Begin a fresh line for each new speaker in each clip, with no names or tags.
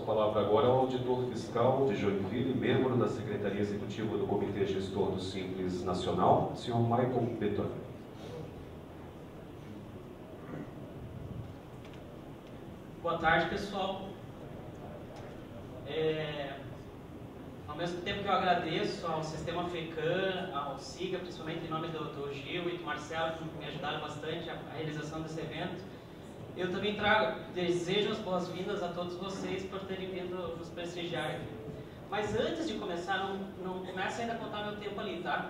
a palavra agora ao auditor fiscal de Joinville, membro da Secretaria Executiva do Comitê Gestor do Simples Nacional, o senhor Michael Beton.
Boa tarde, pessoal. Ao mesmo tempo que eu agradeço ao Sistema FECAM, ao SIGA, principalmente em nome do Gil e do Marcelo, que me ajudaram bastante a realização desse evento, eu também desejo as boas-vindas a todos vocês por terem vindo nos prestigiar aqui. Mas antes de começar, não comece ainda a contar meu tempo ali, tá?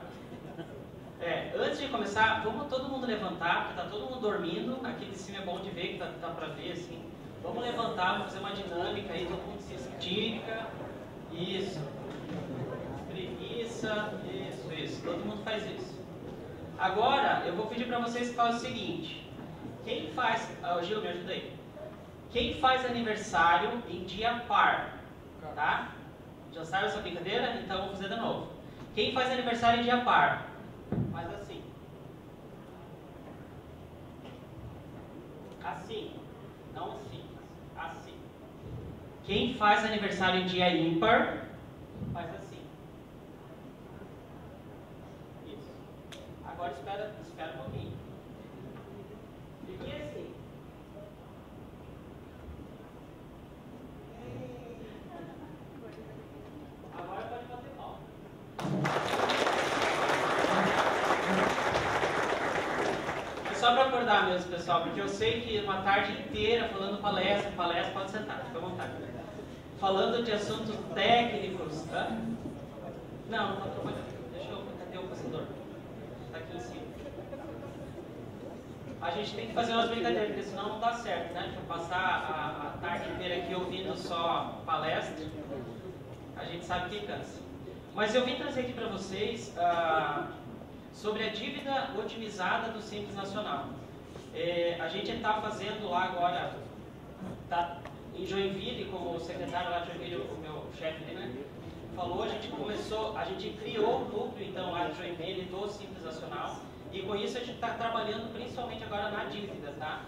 Antes de começar, vamos todo mundo levantar, porque está todo mundo dormindo. Aqui de cima é bom de ver, que dá para ver assim. Vamos levantar, vamos fazer uma dinâmica aí, todo mundo se estica. Isso. Preguiça. Isso. Todo mundo faz isso. Agora, eu vou pedir para vocês que façam o seguinte. Quem faz... Gil, me ajuda aí. Quem faz aniversário em dia par, tá? Já sabe essa brincadeira? Então, vou fazer de novo. Quem faz aniversário em dia par? Faz assim. Assim. Não assim. Assim. Quem faz aniversário em dia ímpar? Faz assim. Isso. Agora espera um pouquinho. Fiquem assim. Agora pode bater palma. É só para acordar mesmo, pessoal, porque eu sei que uma tarde inteira falando palestra, pode sentar, fica à vontade. Falando de assuntos técnicos, tá? Não está trabalhando. Cadê o passador? Está aqui em cima. A gente tem que fazer umas brincadeiras, porque senão não dá certo, né? Para passar a tarde inteira aqui ouvindo só palestra, a gente sabe que cansa. Mas eu vim trazer aqui para vocês sobre a dívida otimizada do Simples Nacional. A gente está fazendo lá agora, tá em Joinville, como o secretário lá de Joinville, o meu chefe ali, né? Falou, a gente criou o núcleo então lá de Joinville do Simples Nacional. E com isso a gente está trabalhando principalmente agora na dívida, tá?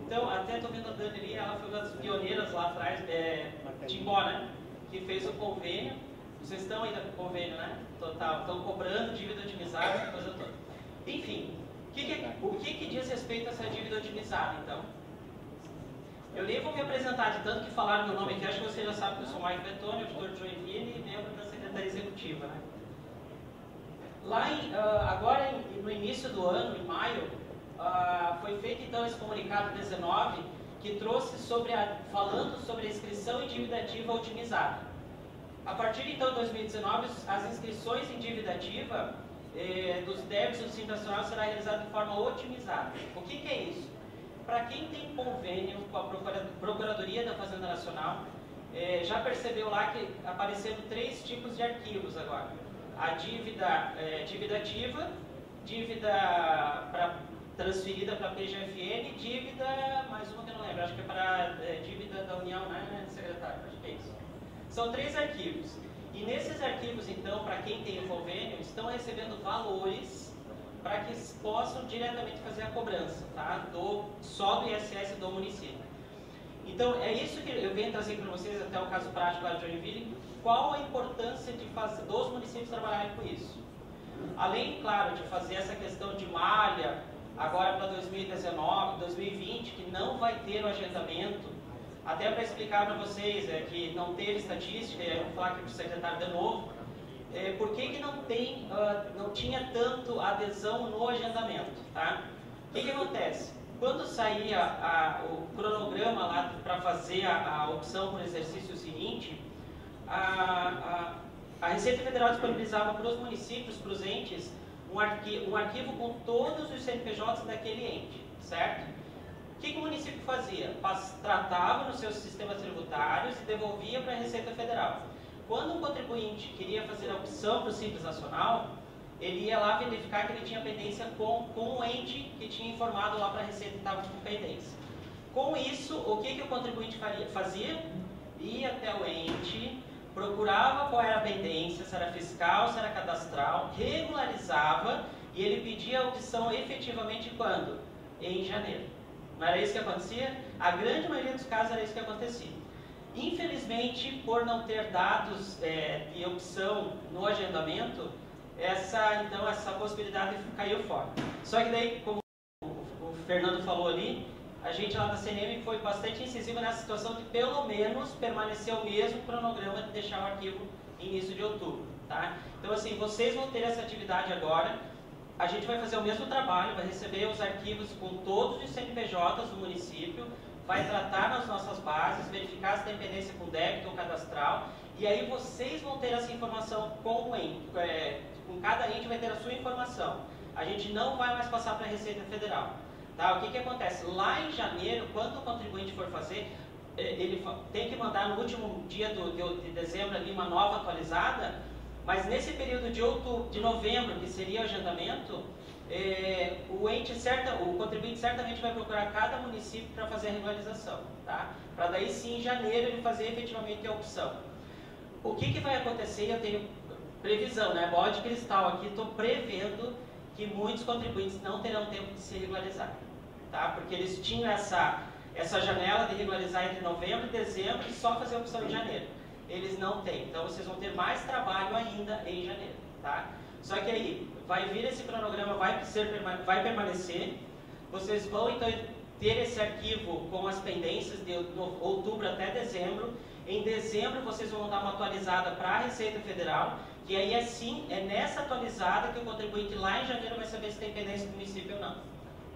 Então, até estou vendo a Dani ali, ela foi uma das pioneiras lá atrás, Timbó, né? Que fez o convênio. Vocês estão ainda com o convênio, né? Total, estão cobrando dívida otimizada, essa coisa toda. Enfim, o que diz respeito a essa dívida otimizada, então? Eu nem vou me apresentar de tanto que falaram meu nome aqui, acho que você já sabe que eu sou Mike Betoni, auditor de Joinville e membro da Secretaria Executiva, né? Lá agora no início do ano, em maio, foi feito então esse comunicado 19 que trouxe falando sobre a inscrição em dívida ativa otimizada. A partir então de 2019, as inscrições em dívida ativa dos débitos do Simples Nacional será realizada de forma otimizada. O que é isso? Para quem tem convênio com a Procuradoria da Fazenda Nacional, já percebeu lá que apareceram 3 tipos de arquivos agora. A dívida ativa, dívida transferida para a PGFN, dívida, mais uma que eu não lembro, acho que é para dívida da União, né, secretário? Acho que é isso. São 3 arquivos. E nesses arquivos, então, para quem tem o convênio, estão recebendo valores para que possam diretamente fazer a cobrança, tá? Só do ISS do município. Então, é isso que eu venho trazer para vocês, até o caso prático lá de Joinville. Qual a importância dos municípios trabalharem com isso? Além, claro, de fazer essa questão de malha, agora para 2019, 2020, que não vai ter o agendamento, até para explicar para vocês que não teve estatística, e eu vou falar aqui para o secretário de novo, por que não tinha tanto adesão no agendamento, tá? O que acontece? Quando saía o cronograma lá para fazer a opção por exercício seguinte, a Receita Federal disponibilizava para os municípios, para os entes, um arquivo com todos os CNPJs daquele ente, certo? O que o município fazia? Tratava nos seus sistemas tributários e devolvia para a Receita Federal. Quando o contribuinte queria fazer a opção para o Simples Nacional, ele ia lá verificar que ele tinha pendência com o ente que tinha informado lá para a Receita que estava com pendência. Com isso, o que o contribuinte fazia? Ia até o ente, procurava qual era a pendência, se era fiscal, se era cadastral, regularizava e ele pedia a audição efetivamente quando? Em janeiro. Não era isso que acontecia? A grande maioria dos casos era isso que acontecia. Infelizmente, por não ter dados de opção no agendamento, essa possibilidade caiu fora. Só que daí, como o Fernando falou ali, a gente lá da CNM foi bastante incisivo nessa situação de pelo menos permanecer o mesmo cronograma de deixar o arquivo em início de outubro. Tá? Então assim, vocês vão ter essa atividade agora, a gente vai fazer o mesmo trabalho, vai receber os arquivos com todos os CNPJs do município, vai tratar nas nossas bases, verificar se tem pendência com débito ou cadastral, e aí vocês vão ter essa informação com cada ente vai ter a sua informação. A gente não vai mais passar para a Receita Federal. Tá? O que acontece? Lá em janeiro, quando o contribuinte for fazer, ele tem que mandar no último dia de dezembro ali uma nova atualizada, mas nesse período de novembro, que seria o agendamento, o contribuinte certamente vai procurar cada município para fazer a regularização, tá? Para daí sim, em janeiro, ele fazer efetivamente a opção. O que vai acontecer? Eu tenho previsão, né? Bola de cristal aqui, estou prevendo que muitos contribuintes não terão tempo de se regularizar, tá? Porque eles tinham essa janela de regularizar entre novembro e dezembro e só fazer a opção em janeiro. Eles não têm, então vocês vão ter mais trabalho ainda em janeiro, tá? Só que aí, vai vir esse cronograma, vai permanecer, vocês vão então ter esse arquivo com as pendências de outubro até dezembro. Em dezembro vocês vão dar uma atualizada para a Receita Federal, que aí é nessa atualizada que o contribuinte lá em janeiro vai saber se tem pendência do município ou não.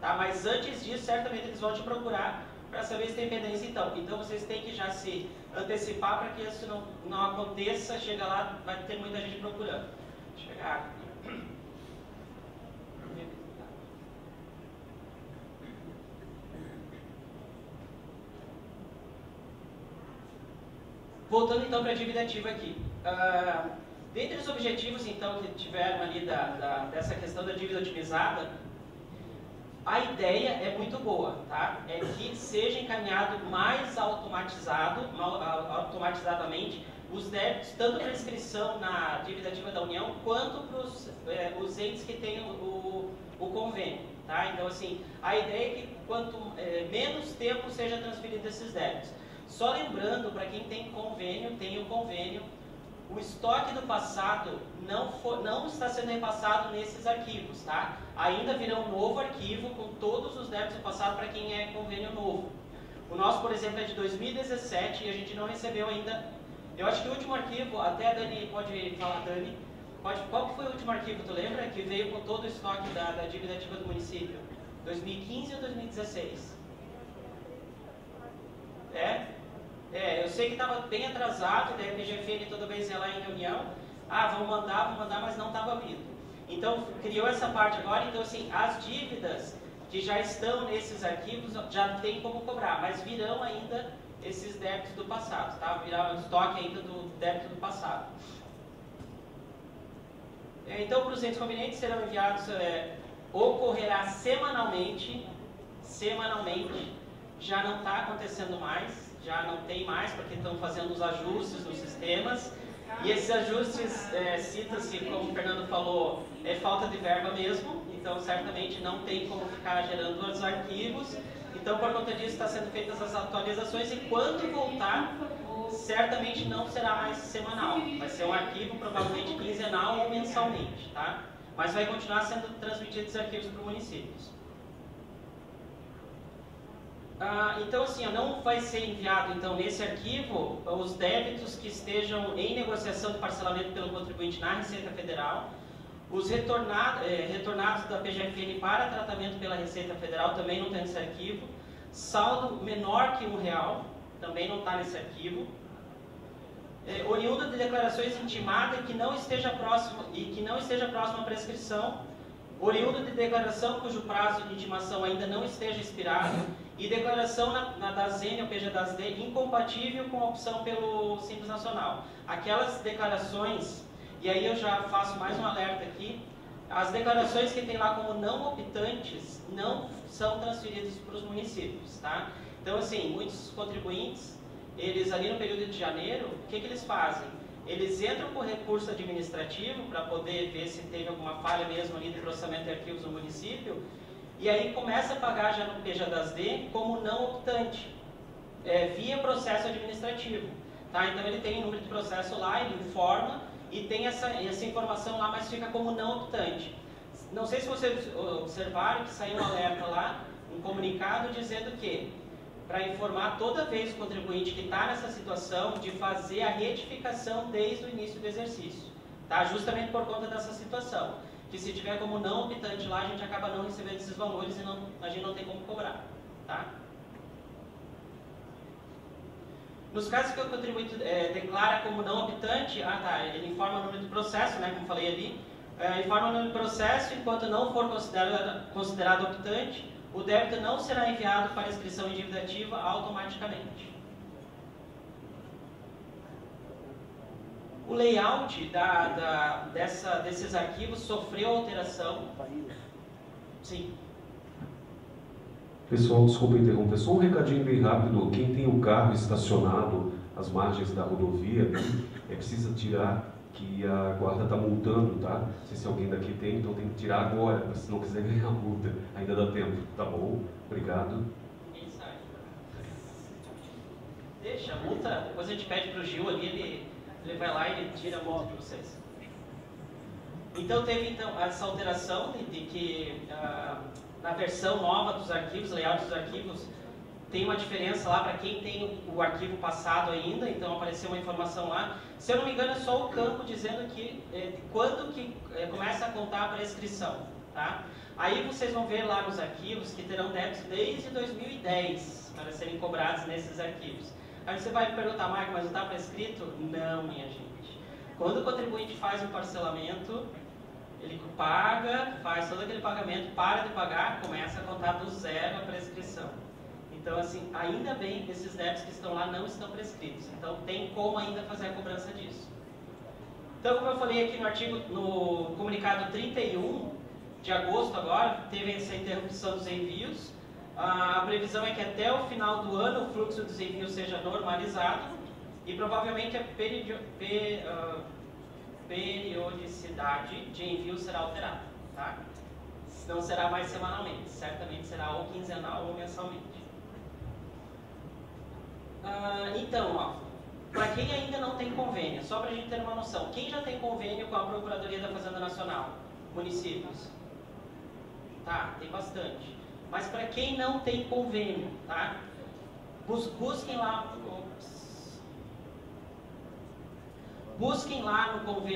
Tá? Mas antes disso, certamente eles vão te procurar para saber se tem pendência então. Então vocês têm que já se antecipar para que isso não aconteça, chega lá, vai ter muita gente procurando. Chegar aqui. Voltando então para a dívida ativa aqui. Dentre os objetivos então que tiveram ali dessa questão da dívida otimizada, a ideia é muito boa, tá? É que seja encaminhado mais automatizadamente os débitos, tanto para inscrição na dívida ativa da União, quanto para os entes que têm o convênio, tá? Então assim, a ideia é que quanto menos tempo seja transferido esses débitos. Só lembrando, para quem tem o convênio, o estoque do passado não está sendo repassado nesses arquivos, tá? Ainda virá um novo arquivo com todos os débitos do passado para quem é convênio novo. O nosso, por exemplo, é de 2017 e a gente não recebeu ainda. Eu acho que o último arquivo, até a Dani pode falar, Dani, qual que foi o último arquivo, tu lembra? Que veio com todo o estoque da dívida ativa do município? 2015 ou 2016? Eu sei que estava bem atrasado, daí a PGFN toda vez ia lá em reunião, vamos mandar, mas não estava vindo. Então, criou essa parte agora, então assim, as dívidas que já estão nesses arquivos já tem como cobrar, mas virão ainda esses débitos do passado, tá? Virá o estoque ainda do débito do passado. Então, para os entes convenientes serão enviados, ocorrerá semanalmente, já não está acontecendo mais, já não tem mais, porque estão fazendo os ajustes nos sistemas, e esses ajustes, cita-se, como o Fernando falou, é falta de verba mesmo, então certamente não tem como ficar gerando os arquivos, então por conta disso está sendo feitas as atualizações, e quando voltar, certamente não será mais semanal, vai ser um arquivo provavelmente quinzenal ou mensalmente, tá? Mas vai continuar sendo transmitidos arquivos para os municípios. Então assim, não vai ser enviado então nesse arquivo os débitos que estejam em negociação de parcelamento pelo contribuinte na Receita Federal, os retornados da PGFN para tratamento pela Receita Federal também não está nesse arquivo, saldo menor que R$1 também não está nesse arquivo, oriundo de declarações intimadas que não esteja próximo à prescrição, oriundo de declaração cujo prazo de intimação ainda não esteja expirado e declaração na DASN ou PGDASD incompatível com a opção pelo Simples Nacional. Aquelas declarações, e aí eu já faço mais um alerta aqui, as declarações que tem lá como não optantes não são transferidas para os municípios, tá? Então assim, muitos contribuintes, eles ali no período de janeiro, o que eles fazem? Eles entram com recurso administrativo para poder ver se teve alguma falha mesmo ali de processamento de arquivos no município, e aí começa a pagar já no PGDASD como não optante. via processo administrativo. Tá? Então ele tem o número de processo lá, ele informa e tem essa informação lá, mas fica como não optante. Não sei se vocês observaram que saiu um alerta lá, um comunicado dizendo que, para informar toda vez o contribuinte que está nessa situação, de fazer a retificação desde o início do exercício. Tá? Justamente por conta dessa situação. Que se tiver como não optante lá, a gente acaba não recebendo esses valores e a gente não tem como cobrar. Tá? Nos casos que o contribuinte declara como não optante, ele informa o número de processo, né, como falei ali, informa o número de processo, enquanto não for considerado optante, o débito não será enviado para inscrição em dívida ativa automaticamente. O layout desses arquivos sofreu alteração. Sim.
Pessoal, desculpa interromper, só um recadinho bem rápido. Quem tem o carro estacionado às margens da rodovia, precisa tirar, que a guarda está multando, tá? Não sei se alguém daqui tem, então tem que tirar agora, se não quiser ganhar multa. Ainda dá tempo, tá bom? Obrigado.
Deixa a multa, depois a gente pede para o Gil ali, ele vai lá e ele tira a multa de vocês. Então teve essa alteração de que na versão nova dos arquivos, layout dos arquivos, tem uma diferença lá para quem tem o arquivo passado ainda, então apareceu uma informação lá. Se eu não me engano, é só o campo dizendo que quando que começa a contar a prescrição. Tá? Aí vocês vão ver lá nos arquivos que terão débitos desde 2010 para serem cobrados nesses arquivos. Aí você vai me perguntar, Marco, mas não está prescrito? Não, minha gente. Quando o contribuinte faz um parcelamento, ele paga, faz todo aquele pagamento, para de pagar, começa a contar do zero a prescrição. Então, assim, ainda bem que esses débitos que estão lá não estão prescritos. Então, tem como ainda fazer a cobrança disso. Então, como eu falei aqui no comunicado 31 de agosto agora, teve essa interrupção dos envios. A previsão é que até o final do ano o fluxo dos envios seja normalizado e provavelmente a periodicidade de envio será alterada. Tá? Não será mais semanalmente, certamente será ou quinzenal ou mensalmente. Então, para quem ainda não tem convênio, só para a gente ter uma noção, quem já tem convênio com a Procuradoria da Fazenda Nacional? Municípios? Tá, tem bastante. Mas para quem não tem convênio, tá? Busquem lá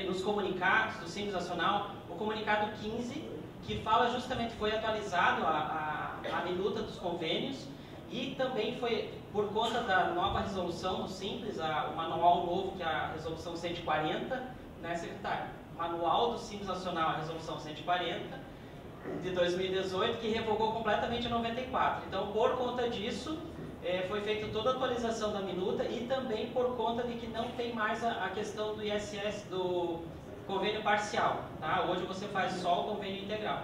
nos comunicados do Simples Nacional, o comunicado 15, que fala justamente, foi atualizado a minuta dos convênios e também foi, por conta da nova resolução do Simples, o manual novo, que é a resolução 140, né, secretário? Manual do Simples Nacional, a resolução 140, de 2018, que revogou completamente a 94. Então, por conta disso, foi feita toda a atualização da minuta e também por conta de que não tem mais a questão do ISS, do convênio parcial. Tá? Hoje você faz só o convênio integral.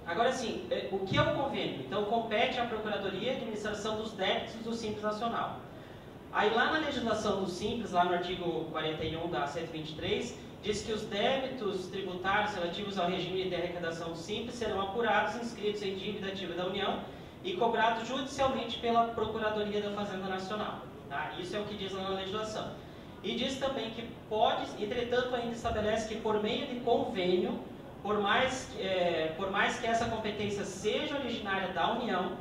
Agora sim, o que é o convênio? Então, compete à Procuradoria de Administração dos Débitos do Simples Nacional. Aí lá na legislação do Simples, lá no artigo 41 da 123, diz que os débitos tributários relativos ao regime de arrecadação simples serão apurados, inscritos em dívida ativa da União e cobrados judicialmente pela Procuradoria da Fazenda Nacional. Tá? Isso é o que diz lá na legislação. E diz também que pode, entretanto, ainda estabelece que por meio de convênio, por mais que essa competência seja originária da União,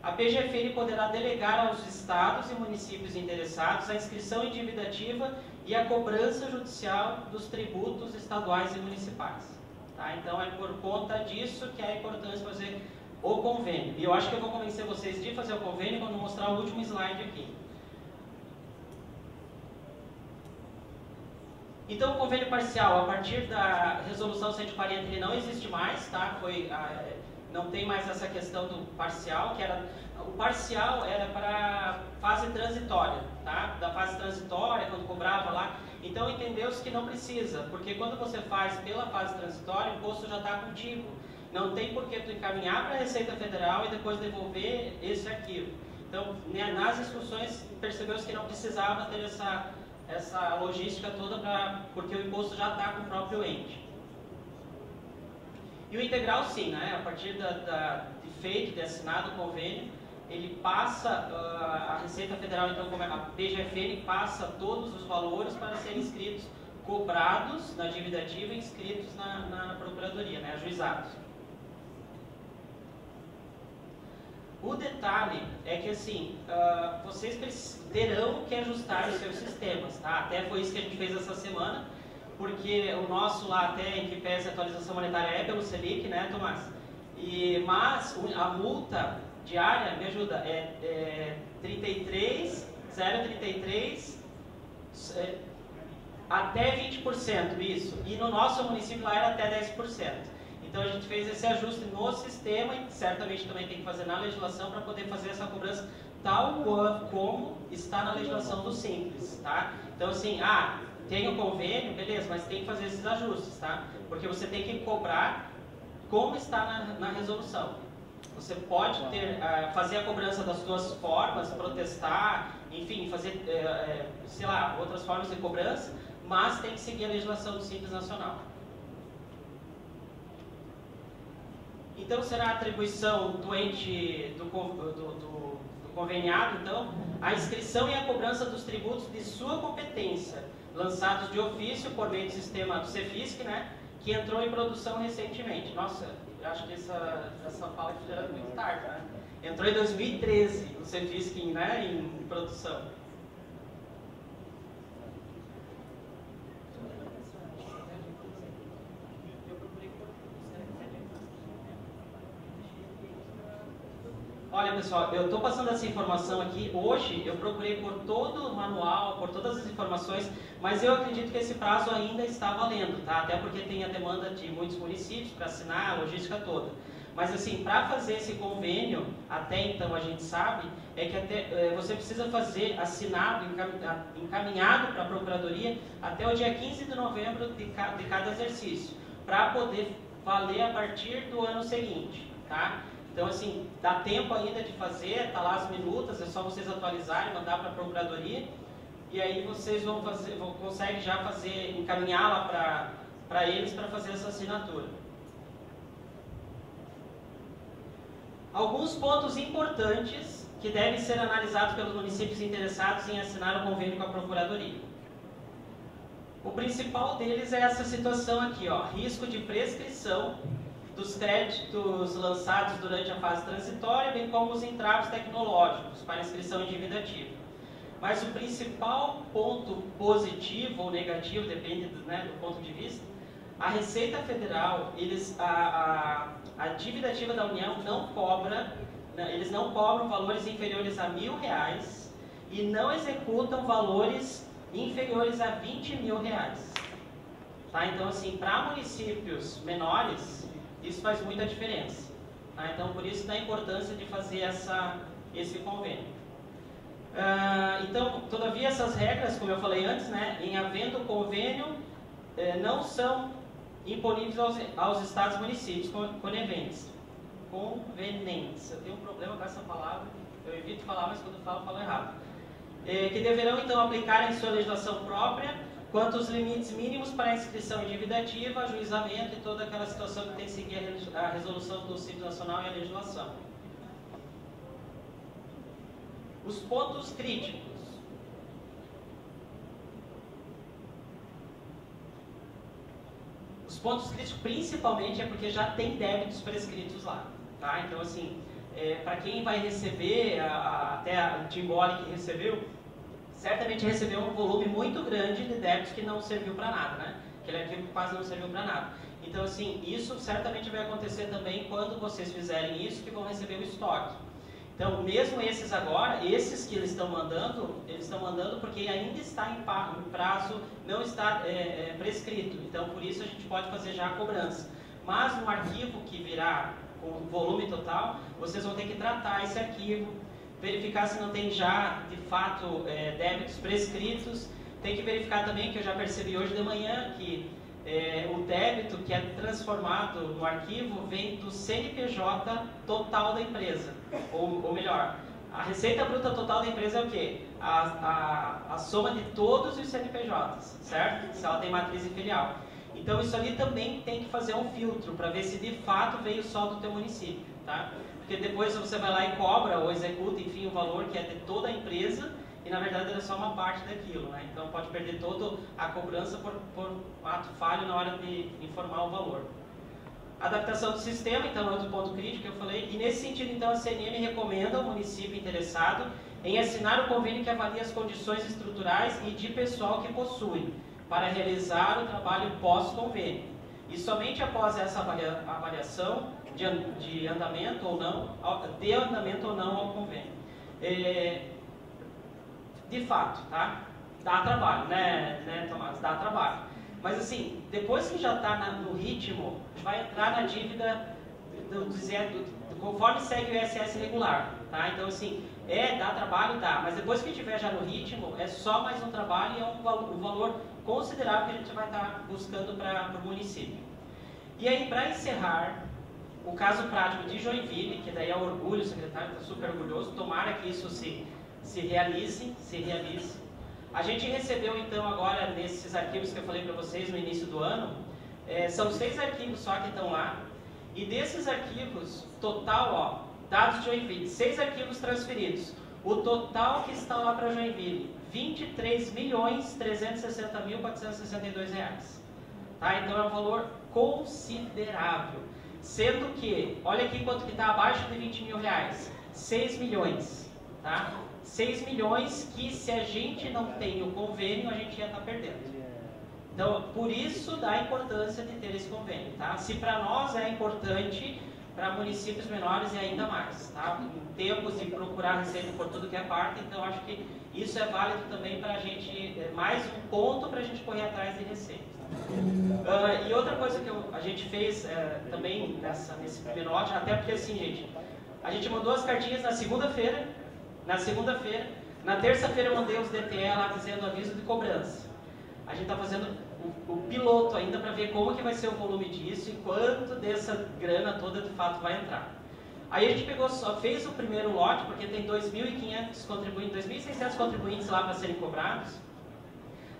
a PGFN poderá delegar aos estados e municípios interessados a inscrição em dívida ativa e a cobrança judicial dos tributos estaduais e municipais. Tá? Então, é por conta disso que é importante fazer o convênio. E eu acho que eu vou convencer vocês de fazer o convênio quando mostrar o último slide aqui. Então, o convênio parcial, a partir da resolução 140, ele não existe mais, tá? Não tem mais essa questão do parcial, o parcial era para fase transitória, tá? Da fase transitória, quando cobrava lá. Então, entendeu-se que não precisa, porque quando você faz pela fase transitória, o imposto já está contigo. Não tem por que tu encaminhar para a Receita Federal e depois devolver esse arquivo. Então, nas discussões, percebeu-se que não precisava ter essa logística toda, porque o imposto já está com o próprio ente. E o integral sim, né? A partir de feito, de assinado o convênio, ele passa, a Receita Federal, então, como a PGFN, passa todos os valores para serem inscritos, cobrados na dívida ativa e inscritos na Procuradoria, né? Ajuizados. O detalhe é que, assim, vocês terão que ajustar os seus sistemas, tá? Até foi isso que a gente fez essa semana, porque o nosso lá, até em que pese a atualização monetária, é pelo Selic, né, Tomás? Mas a multa diária, me ajuda, é 0,33 até 20%, isso. E no nosso município lá era até 10%. Então a gente fez esse ajuste no sistema e certamente também tem que fazer na legislação para poder fazer essa cobrança tal como está na legislação do Simples, tá? Então assim, tem o convênio, beleza, mas tem que fazer esses ajustes, tá? Porque você tem que cobrar como está na resolução. Você pode fazer a cobrança das suas formas, protestar, enfim, fazer, sei lá, outras formas de cobrança, mas tem que seguir a legislação do Simples Nacional. Então, será a atribuição do conveniado, então, a inscrição e a cobrança dos tributos de sua competência, lançados de ofício por meio do sistema do Cefisc, né, que entrou em produção recentemente. Nossa, eu acho que essa fala que era muito tarde, né? Entrou em 2013 o Cefisc, né, em produção. Olha, pessoal, eu estou passando essa informação aqui. Hoje eu procurei por todo o manual, por todas as informações, mas eu acredito que esse prazo ainda está valendo, tá? Até porque tem a demanda de muitos municípios para assinar, a logística toda. Mas assim, para fazer esse convênio, até então a gente sabe, é que você precisa fazer assinado, encaminhado para a Procuradoria até o dia 15 de novembro de cada exercício, para poder valer a partir do ano seguinte, tá? Então, assim, dá tempo ainda de fazer, tá lá as minutas, é só vocês atualizarem, mandar para a Procuradoria, e aí vocês conseguem já encaminhá-la para eles para fazer essa assinatura. Alguns pontos importantes que devem ser analisados pelos municípios interessados em assinar o convênio com a Procuradoria. O principal deles é essa situação aqui, ó, risco de prescrição dos créditos lançados durante a fase transitória, bem como os entraves tecnológicos para inscrição em dívida ativa. Mas o principal ponto positivo ou negativo, depende do ponto de vista, a Receita Federal, a dívida ativa da União eles não cobram valores inferiores a R$1.000 e não executam valores inferiores a R$20.000. Tá? Então, assim, para municípios menores, isso faz muita diferença. Tá? Então, por isso da importância de fazer esse convênio. Então, todavia, essas regras, como eu falei antes, né, em havendo convênio, não são imponíveis aos estados e municípios convenientes. Eu tenho um problema com essa palavra, eu evito falar, mas quando falo errado. Que deverão, então, aplicar em sua legislação própria quanto aos limites mínimos para a inscrição em dívida ativa, ajuizamento e toda aquela situação que tem que seguir a resolução do Simples Nacional e a legislação. Os pontos críticos. Os pontos críticos, principalmente, é porque já tem débitos prescritos lá. Tá? Então, assim, para quem vai receber, até a Timboli que recebeu, certamente recebeu um volume muito grande de débitos que não serviu para nada, né? Aquele arquivo que quase não serviu para nada. Então, assim, isso certamente vai acontecer também quando vocês fizerem isso, que vão receber o estoque. Então, mesmo esses agora, esses que eles estão mandando porque ainda está em prazo, não está prescrito. Então, por isso a gente pode fazer já a cobrança. Mas no arquivo que virá com o volume total, vocês vão ter que tratar esse arquivo, verificar se não tem já, de fato, débitos prescritos. Tem que verificar também, que eu já percebi hoje de manhã, que o débito que é transformado no arquivo vem do CNPJ total da empresa. Ou melhor, a receita bruta total da empresa é o quê? A soma de todos os CNPJs, certo? Se ela tem matriz e filial. Então isso ali também tem que fazer um filtro para ver se de fato veio só do teu município, tá? Porque depois você vai lá e cobra ou executa, enfim, o valor que é de toda a empresa e na verdade era só uma parte daquilo, né? Então pode perder toda a cobrança por ato falho na hora de informar o valor. Adaptação do sistema, então, é outro ponto crítico que eu falei, e nesse sentido, então, a CNM recomenda ao município interessado em assinar o convênio que avalia as condições estruturais e de pessoal que possui, para realizar o trabalho pós-convênio. E somente após essa avaliação de andamento ou não ao convênio. De fato, tá? Dá trabalho, né, Tomás? Dá trabalho. Mas assim, depois que já está no ritmo, vai entrar na dívida conforme segue o ISS regular, tá? Então assim, dá trabalho, dá, mas depois que estiver já no ritmo, é só mais um trabalho e é um valor considerável que a gente vai estar buscando para o município. E aí, para encerrar, o caso prático de Joinville, que daí é orgulho, o secretário está super orgulhoso, tomara que isso se realize. A gente recebeu então agora nesses arquivos que eu falei para vocês no início do ano, são 6 arquivos só que estão lá, e desses arquivos, total, ó, dados de Joinville, 6 arquivos transferidos, o total que está lá para Joinville, R$ 23.360.462. Tá? Então é um valor considerável, sendo que, olha aqui quanto que está abaixo de R$20 mil, 6 milhões, tá? 6 milhões que se a gente não tem o convênio, a gente ia estar perdendo. Então, por isso dá a importância de ter esse convênio, tá? Se para nós é importante, para municípios menores é ainda mais, tá? Em tempos de procurar receita por tudo que é parte, então acho que isso é válido também para a gente, mais um ponto para a gente correr atrás de receita. E outra coisa que a gente fez também nesse primeiro lote, até porque assim, gente, a gente mandou as cartinhas na segunda-feira, na terça-feira eu mandei os DTE lá dizendo aviso de cobrança. A gente está fazendo o piloto ainda para ver como que vai ser o volume disso e quanto dessa grana toda de fato vai entrar. Aí a gente fez o primeiro lote, porque tem 2.500 contribuintes, 2.600 contribuintes lá para serem cobrados.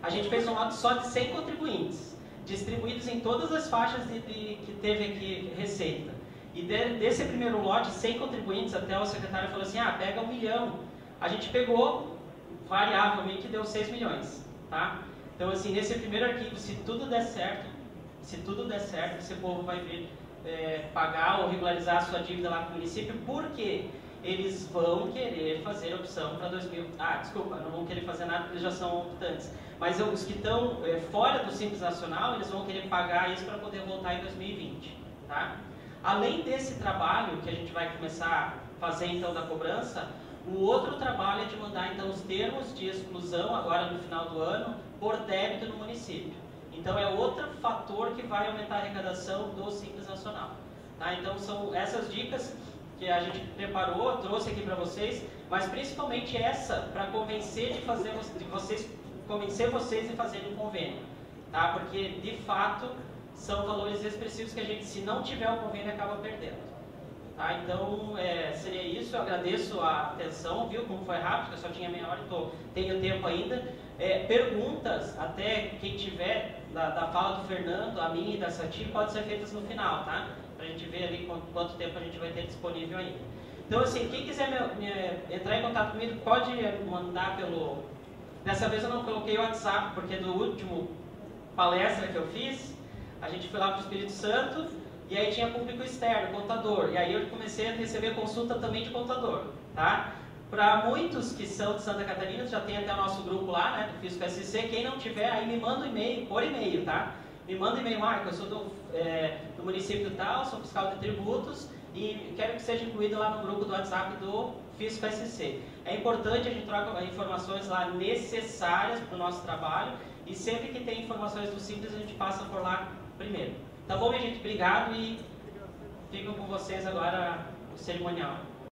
A gente fez um lote só de 100 contribuintes, distribuídos em todas as faixas que teve aqui receita. E desse primeiro lote, 100 contribuintes, até o secretário falou assim, pega 1 milhão. A gente pegou, variavelmente, deu 6 milhões, tá? Então, assim, nesse primeiro arquivo, se tudo der certo, esse povo vai vir pagar ou regularizar a sua dívida lá com o município, porque eles vão querer fazer opção para 2000... desculpa, não vão querer fazer nada porque eles já são optantes. Mas os que estão fora do Simples Nacional, eles vão querer pagar isso para poder voltar em 2020, tá? Além desse trabalho que a gente vai começar a fazer, então, da cobrança, o outro trabalho é de mandar, então, os termos de exclusão, agora no final do ano, por débito no município. Então, é outro fator que vai aumentar a arrecadação do Simples Nacional. Tá? Então, são essas dicas que a gente preparou, trouxe aqui para vocês, mas principalmente essa para convencer vocês de fazerem um convênio. Tá? Porque, de fato, são valores expressivos que a gente, se não tiver o convênio, acaba perdendo. Tá? Então, seria isso. Eu agradeço a atenção, viu como foi rápido, eu só tinha meia hora, então tenho tempo ainda. Perguntas, até quem tiver, da fala do Fernando, a minha e da Sati, pode ser feitas no final, tá? Para a gente ver ali quanto tempo a gente vai ter disponível ainda. Então, assim, quem quiser entrar em contato comigo, pode mandar pelo... Dessa vez eu não coloquei o WhatsApp, porque do último palestra que eu fiz, a gente foi lá para o Espírito Santo, e aí tinha público externo, contador, e aí eu comecei a receber consulta também de contador, tá? Para muitos que são de Santa Catarina, já tem até o nosso grupo lá, né, do Fisco SC, quem não tiver, aí me manda um e-mail, por e-mail, tá? Me manda um e-mail, Marco, eu sou do município tal, sou fiscal de tributos, e quero que seja incluído lá no grupo do WhatsApp do Fisco SC. É importante a gente trocar informações lá necessárias para o nosso trabalho, e sempre que tem informações do Simples, a gente passa por lá primeiro. Tá bom, minha gente? Obrigado e fico com vocês agora o cerimonial.